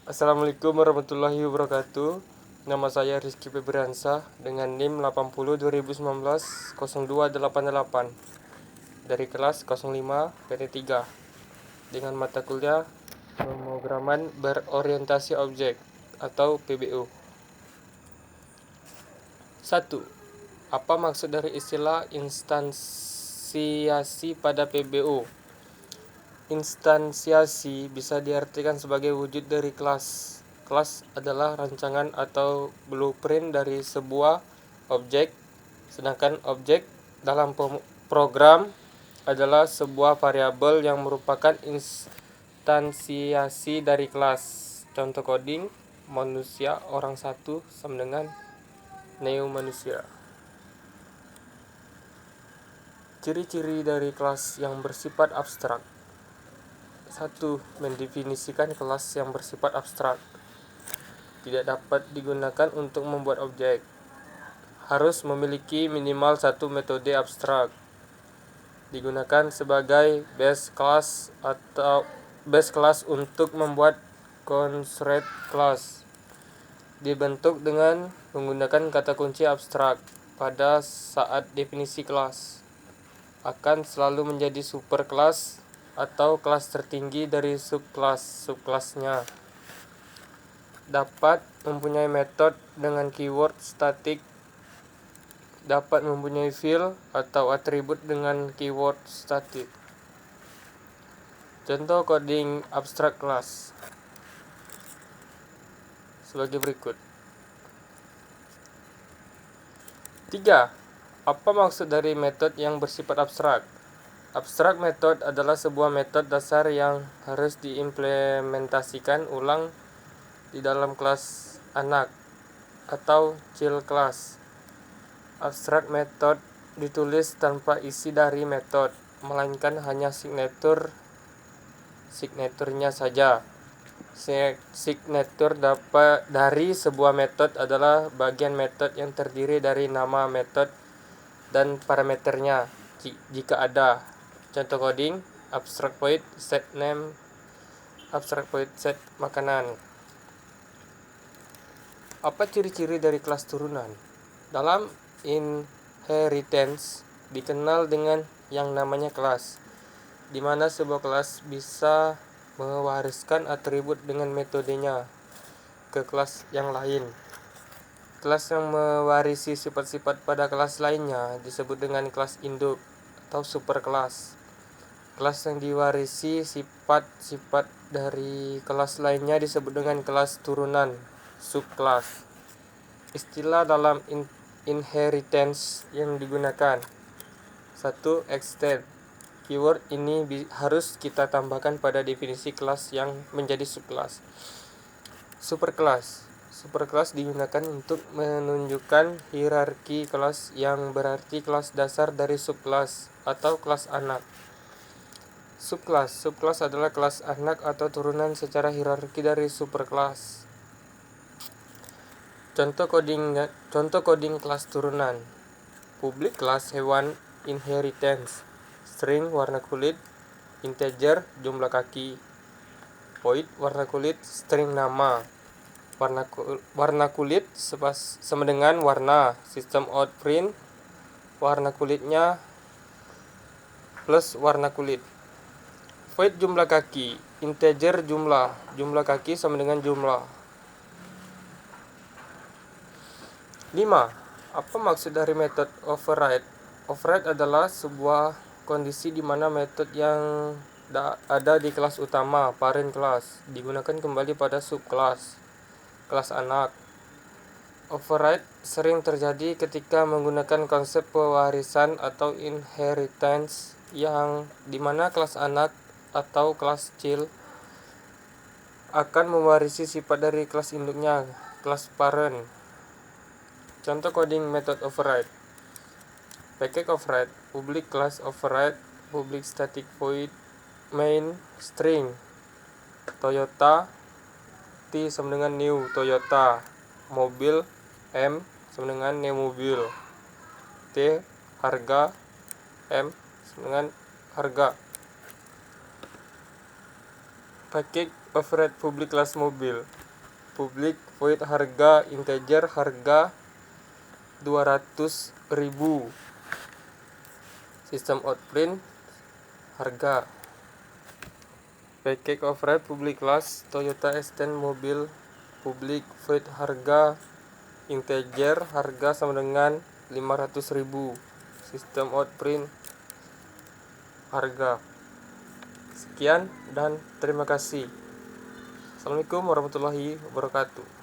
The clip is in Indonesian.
Assalamualaikum warahmatullahi wabarakatuh. Nama saya Rizky Febriansah dengan NIM 80 2019 0288 dari kelas 05 PT3 dengan mata kuliah Pemrograman Berorientasi Objek atau PBO. 1. Apa maksud dari istilah instansiasi pada PBO? Instansiasi bisa diartikan sebagai wujud dari kelas. Kelas adalah rancangan atau blueprint dari sebuah objek, sedangkan objek dalam program adalah sebuah variabel yang merupakan instansiasi dari kelas. Contoh coding, manusia orang satu sama dengan neo manusia. Ciri-ciri dari kelas yang bersifat abstrak. 1. Mendefinisikan kelas yang bersifat abstrak. Tidak dapat digunakan untuk membuat objek. Harus memiliki minimal satu metode abstrak. Digunakan sebagai base class atau base class untuk membuat constraint class. Dibentuk dengan menggunakan kata kunci abstrak. Pada saat definisi kelas akan selalu menjadi superkelas atau kelas tertinggi dari subkelasnya. Dapat mempunyai metode dengan keyword statik. Dapat mempunyai field atau atribut dengan keyword statik. Contoh coding abstract class sebagai berikut. 3. Apa maksud dari metode yang bersifat abstrak? Abstract method adalah sebuah metode dasar yang harus diimplementasikan ulang di dalam kelas anak atau child class. Abstract method ditulis tanpa isi dari metode, melainkan hanya signaturnya saja. Signature dari sebuah metode adalah bagian metode yang terdiri dari nama metode dan parameternya jika ada. Contoh coding abstract void set name, abstract void set makanan. Apa ciri-ciri dari kelas turunan? Dalam inheritance dikenal dengan yang namanya kelas, di mana sebuah kelas bisa mewariskan atribut dengan metodenya ke kelas yang lain. Kelas yang mewarisi sifat-sifat pada kelas lainnya disebut dengan kelas induk atau superkelas. Kelas yang diwarisi sifat-sifat dari kelas lainnya disebut dengan kelas turunan, subkelas. Istilah dalam inheritance yang digunakan. 1. Extend. Keyword ini harus kita tambahkan pada definisi kelas yang menjadi subkelas. Superkelas. Superkelas digunakan untuk menunjukkan hierarki kelas yang berarti kelas dasar dari subkelas atau kelas anak. Subkelas. Subkelas adalah kelas anak atau turunan secara hierarki dari superkelas. Contoh coding kelas turunan. Public kelas hewan inheritance. String warna kulit, integer jumlah kaki. Void warna kulit, string nama. Warna kulit sama dengan warna. System out print warna kulitnya plus warna kulit. Void jumlah kaki, integer jumlah kaki sama dengan jumlah. 5. Apa maksud dari metode override? Override adalah sebuah kondisi di mana metode yang ada di kelas utama, parent class, digunakan kembali pada subkelas, kelas anak. Override sering terjadi ketika menggunakan konsep pewarisan atau inheritance yang dimana kelas anak atau kelas child akan mewarisi sifat dari kelas induknya, kelas parent. Contoh coding method override. Package override, public class override, public static void main string. Toyota T sama dengan new Toyota, mobil M sama dengan new mobil, T harga, M sama dengan harga. Package override public kelas mobil. Public void harga integer harga 200.000. Sistem outprint harga. Package override public kelas Toyota S10 mobil. Public void harga integer harga sama dengan 500.000. Sistem outprint harga. Sekian dan terima kasih. Assalamualaikum warahmatullahi wabarakatuh.